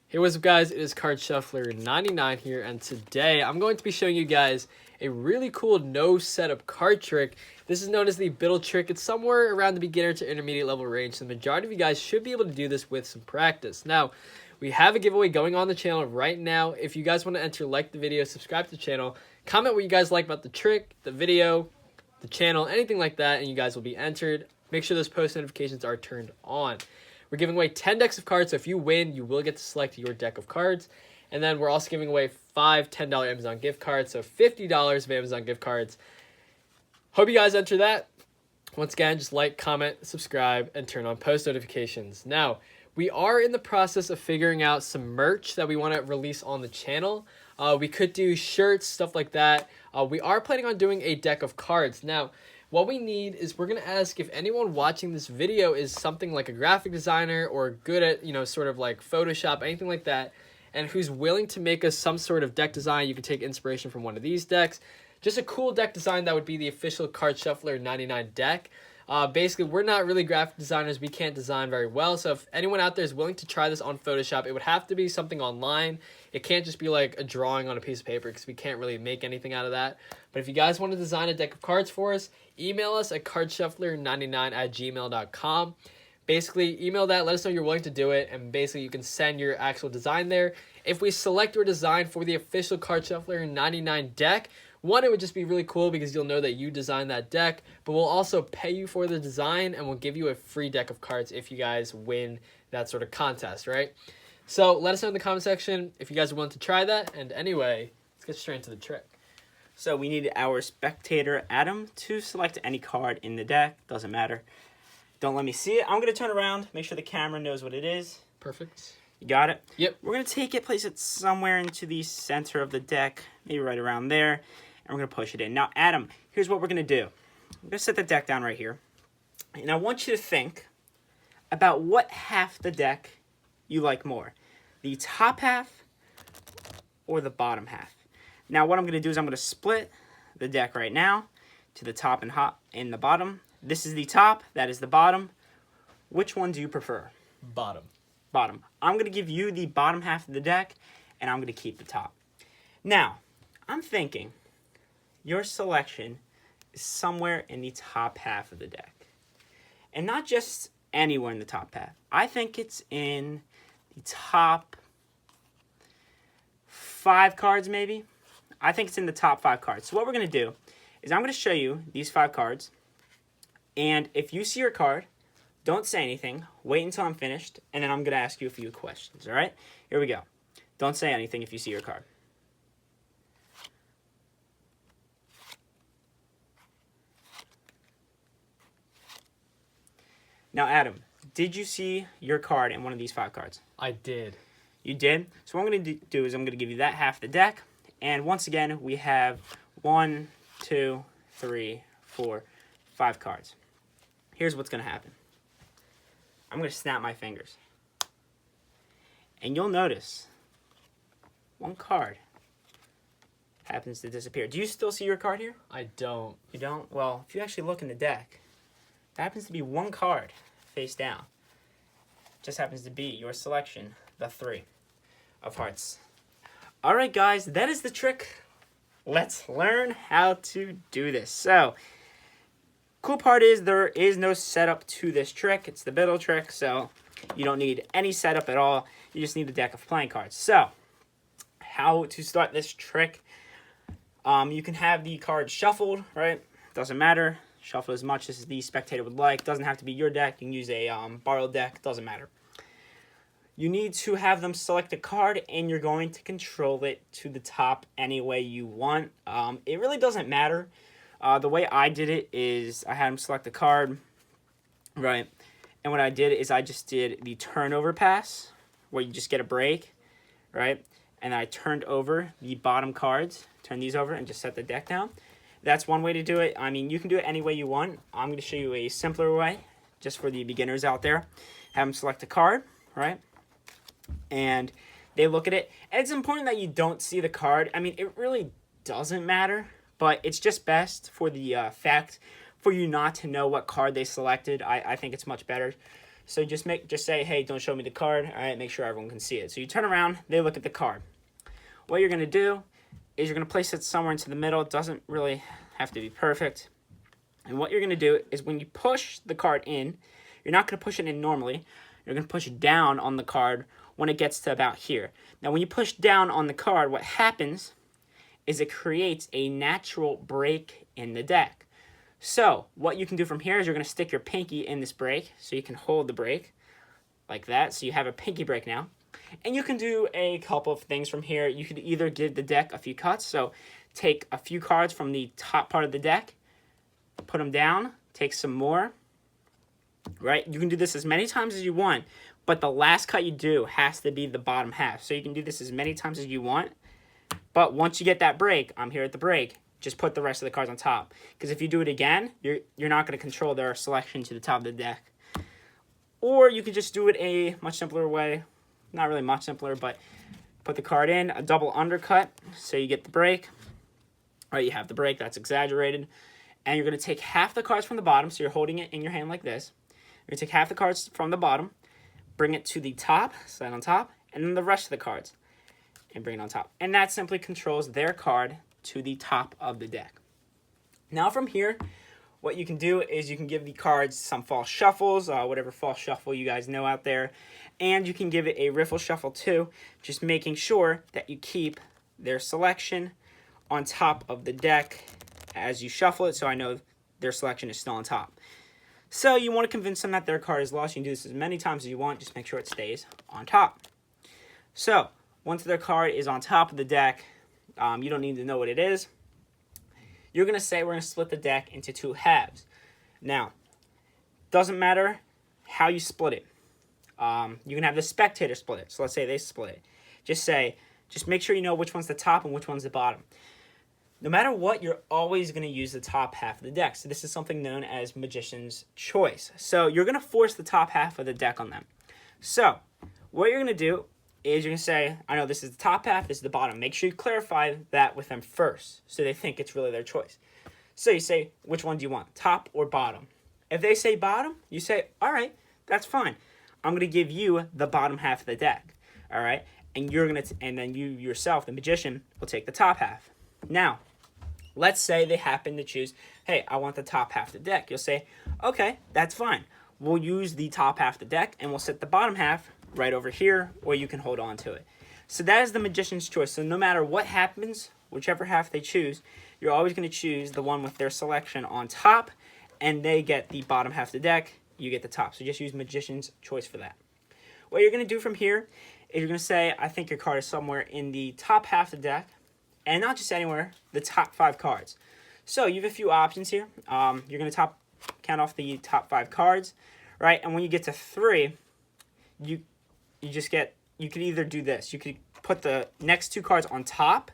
Hey, what's up guys, it is Card Shuffler 99 here, and today I'm going to be showing you guys a really cool no setup card trick. This is known as the Biddle trick. It's somewhere around the beginner to intermediate level range, so the majority of you guys should be able to do this with some practice. Now, we have a giveaway going on the channel right now. If you guys want to enter, like the video, subscribe to the channel, comment what you guys like about the trick, the video, the channel, anything like that, and you guys will be entered. Make sure those post notifications are turned on. We're giving away 10 decks of cards, so if you win, you will get to select your deck of cards. And then we're also giving away 5 $10 Amazon gift cards, so $50 of Amazon gift cards. Hope you guys enter that. Once again, just like, comment, subscribe, and turn on post notifications. Now, we are in the process of figuring out some merch that we want to release on the channel. We could do shirts, stuff like that. We are planning on doing a deck of cards. Now, what we need is we're going to ask if anyone watching this video is something like a graphic designer or good at, sort of like Photoshop, anything like that, and who's willing to make us some sort of deck design. You can take inspiration from one of these decks. Just a cool deck design that would be the official Card Shuffler 99 deck. Basically, we're not really graphic designers. We can't design very well. So if anyone out there is willing to try this on Photoshop, it would have to be something online. It can't just be like a drawing on a piece of paper because we can't really make anything out of that. But if you guys want to design a deck of cards for us, email us at cardshuffler99@gmail.com. Basically, email that, let us know you're willing to do it, and basically you can send your actual design there. If we select your design for the official Card Shuffler 99 deck, one, it would just be really cool because you'll know that you designed that deck, but we'll also pay you for the design and we'll give you a free deck of cards if you guys win that sort of contest, right? So let us know in the comment section if you guys are willing to try that. And anyway, let's get straight into the trick. So we need our spectator Adam to select any card in the deck. Doesn't matter. Don't let me see it. I'm going to turn around, make sure the camera knows what it is. Perfect. You got it? Yep. We're going to take it, place it somewhere into the center of the deck, maybe right around there, and we're going to push it in. Now, Adam, here's what we're going to do. I'm going to set the deck down right here, and I want you to think about what half the deck you like more, the top half or the bottom half. Now, what I'm going to do is I'm going to split the deck right now to the top and the bottom. This is the top, that is the bottom. Which one do you prefer? Bottom. Bottom. I'm going to give you the bottom half of the deck, and I'm going to keep the top. Now, I'm thinking your selection is somewhere in the top half of the deck. And not just anywhere in the top half. I think it's in the top 5 cards, maybe. I think it's in the top 5 cards. So what we're going to do is I'm going to show you these 5 cards. And if you see your card, don't say anything. Wait until I'm finished, and then I'm going to ask you a few questions, all right? Here we go. Don't say anything if you see your card. Now, Adam, did you see your card in one of these 5 cards? I did. You did? So what I'm going to do is I'm going to give you that half the deck. And once again, we have 1, 2, 3, 4, 5 cards. Here's what's going to happen. I'm going to snap my fingers. And you'll notice one card happens to disappear. Do you still see your card here? I don't. You don't? Well, if you actually look in the deck, there happens to be one card face down. Just happens to be your selection, the 3 of hearts. All right, guys, that is the trick. Let's learn how to do this. So, cool part is there is no setup to this trick. It's the Biddle trick, so you don't need any setup at all. You just need a deck of playing cards. So, how to start this trick? You can have the cards shuffled, right? Doesn't matter. Shuffle as much as the spectator would like. Doesn't have to be your deck. You can use a borrowed deck. Doesn't matter. You need to have them select a card, and you're going to control it to the top any way you want. It really doesn't matter. The way I did it is I had them select a card, right? And what I did is I just did the turnover pass, where you just get a break, right? And I turned over the bottom cards, turn these over, and just set the deck down. That's one way to do it. I mean, you can do it any way you want. I'm going to show you a simpler way, just for the beginners out there. Have them select a card, right? And they look at it. And it's important that you don't see the card. I mean, it really doesn't matter, but it's just best for the fact for you not to know what card they selected. I think it's much better So just say, hey, don't show me the card. All right, make sure everyone can see it. So you turn around, they look at the card. What you're going to do is you're going to place it somewhere into the middle. It doesn't really have to be perfect. And what you're going to do is when you push the card in, you're not going to push it in normally. You're going to push down on the card when it gets to about here. Now, when you push down on the card, what happens is it creates a natural break in the deck. So what you can do from here is you're going to stick your pinky in this break so you can hold the break like that. So you have a pinky break now. And you can do a couple of things from here. You could either give the deck a few cuts. So take a few cards from the top part of the deck, put them down, take some more, right? You can do this as many times as you want, but the last cut you do has to be the bottom half. So you can do this as many times as you want. But once you get that break, I'm here at the break, just put the rest of the cards on top. Because if you do it again, you're not going to control their selection to the top of the deck. Or you could just do it a much simpler way. Not really much simpler, but put the card in, a double undercut, so you get the break. Right, you have the break, that's exaggerated. And you're going to take half the cards from the bottom, so you're holding it in your hand like this. You're going to take half the cards from the bottom, bring it to the top, slide on top, and then the rest of the cards, and bring it on top. And that simply controls their card to the top of the deck. Now from here, what you can do is you can give the cards some false shuffles, whatever false shuffle you guys know out there, and you can give it a riffle shuffle too, just making sure that you keep their selection on top of the deck as you shuffle it, so I know their selection is still on top. So you want to convince them that their card is lost. You can do this as many times as you want, just make sure it stays on top. So once their card is on top of the deck, you don't need to know what it is. You're going to say we're going to split the deck into two halves. Now, doesn't matter how you split it. You can have the spectator split it. So let's say they split it. Just make sure you know which one's the top and which one's the bottom. No matter what, you're always going to use the top half of the deck. So this is something known as Magician's Choice. So you're going to force the top half of the deck on them. So what you're going to do is you're going to say, I know this is the top half, this is the bottom. Make sure you clarify that with them first so they think it's really their choice. So you say, which one do you want, top or bottom? If they say bottom, you say, all right, that's fine. I'm going to give you the bottom half of the deck, all right? And and then you yourself, the magician, will take the top half. Now, let's say they happen to choose, hey, I want the top half of the deck. You'll say, okay, that's fine. We'll use the top half of the deck and we'll set the bottom half right over here, or you can hold on to it. So that is the Magician's Choice. So no matter what happens, whichever half they choose, you're always going to choose the one with their selection on top, and they get the bottom half of the deck, you get the top. So just use Magician's Choice for that. What you're going to do from here is you're going to say, I think your card is somewhere in the top half of the deck, and not just anywhere, the top 5 cards. So you have a few options here. You're going to count off the top 5 cards, right? And when you get to 3, you could either do this. You could put the next 2 cards on top,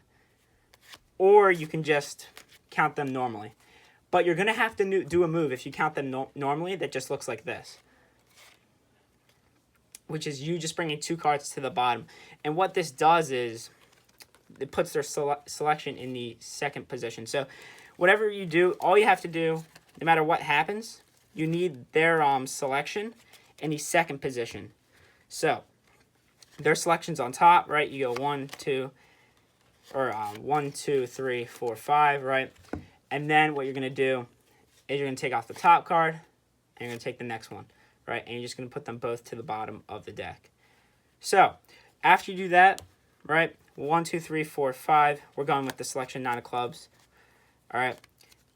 or you can just count them normally. But you're going to have to do a move if you count them normally that just looks like this, which is you just bringing 2 cards to the bottom. And what this does is it puts their selection in the second position. So whatever you do, all you have to do, no matter what happens, you need their selection in the second position. So their selection's on top, right? You go 1, 2, 3, 4, 5, right? And then what you're going to do is you're going to take off the top card, and you're going to take the next one, right? And you're just going to put them both to the bottom of the deck. So after you do that, right? 1, 2, 3, 4, 5. We're going with the selection 9 of clubs. All right.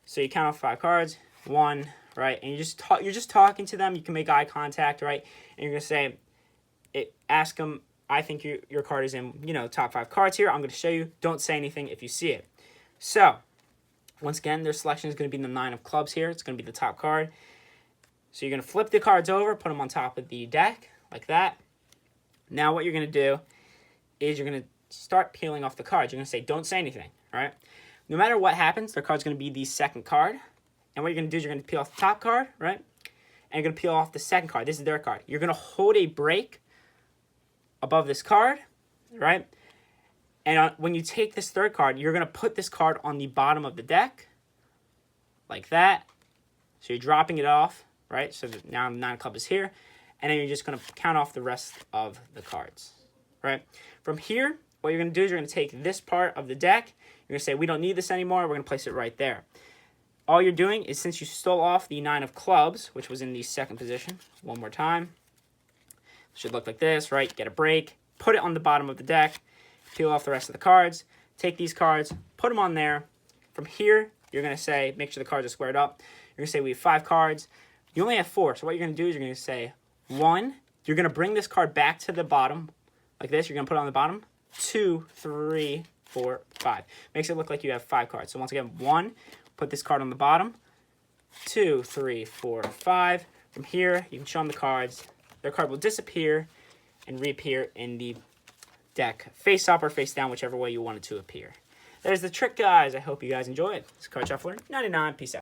So you count off 5 cards. 1, right? And you're just talking to them. You can make eye contact, right? And you're going to say, ask them, I think your card is in, top 5 cards here. I'm going to show you. Don't say anything if you see it. So, once again, their selection is going to be the 9 of clubs here. It's going to be the top card. So you're going to flip the cards over, put them on top of the deck, like that. Now what you're going to do is you're going to start peeling off the cards. You're going to say, don't say anything, all right? No matter what happens, their card's going to be the second card. And what you're going to do is you're going to peel off the top card, right? And you're going to peel off the second card. This is their card. You're going to hold a break above this card, right? And when you take this third card, you're going to put this card on the bottom of the deck, like that. So you're dropping it off, right? So now 9 of clubs is here. and then you're just going to count off the rest of the cards, right? From here, what you're going to do is you're going to take this part of the deck. You're going to say, we don't need this anymore. We're going to place it right there. All you're doing is, since you stole off the 9 of clubs, which was in the second position, one more time. It should look like this, right? Get a break. Put it on the bottom of the deck. Peel off the rest of the cards. Take these cards. Put them on there. From here, you're going to say, make sure the cards are squared up. You're going to say, we have 5 cards. You only have 4. So what you're going to do is you're going to say, 1. You're going to bring this card back to the bottom. Like this. You're going to put it on the bottom. 2, 3, 4, 5. Makes it look like you have 5 cards. So once again, 1. Put this card on the bottom. 2, 3, 4, 5. From here, you can show them the cards. Their card will disappear and reappear in the deck, face up or face down, whichever way you want it to appear. There's the trick, guys. I hope you guys enjoy it. This is Card Shuffler 99. Peace out.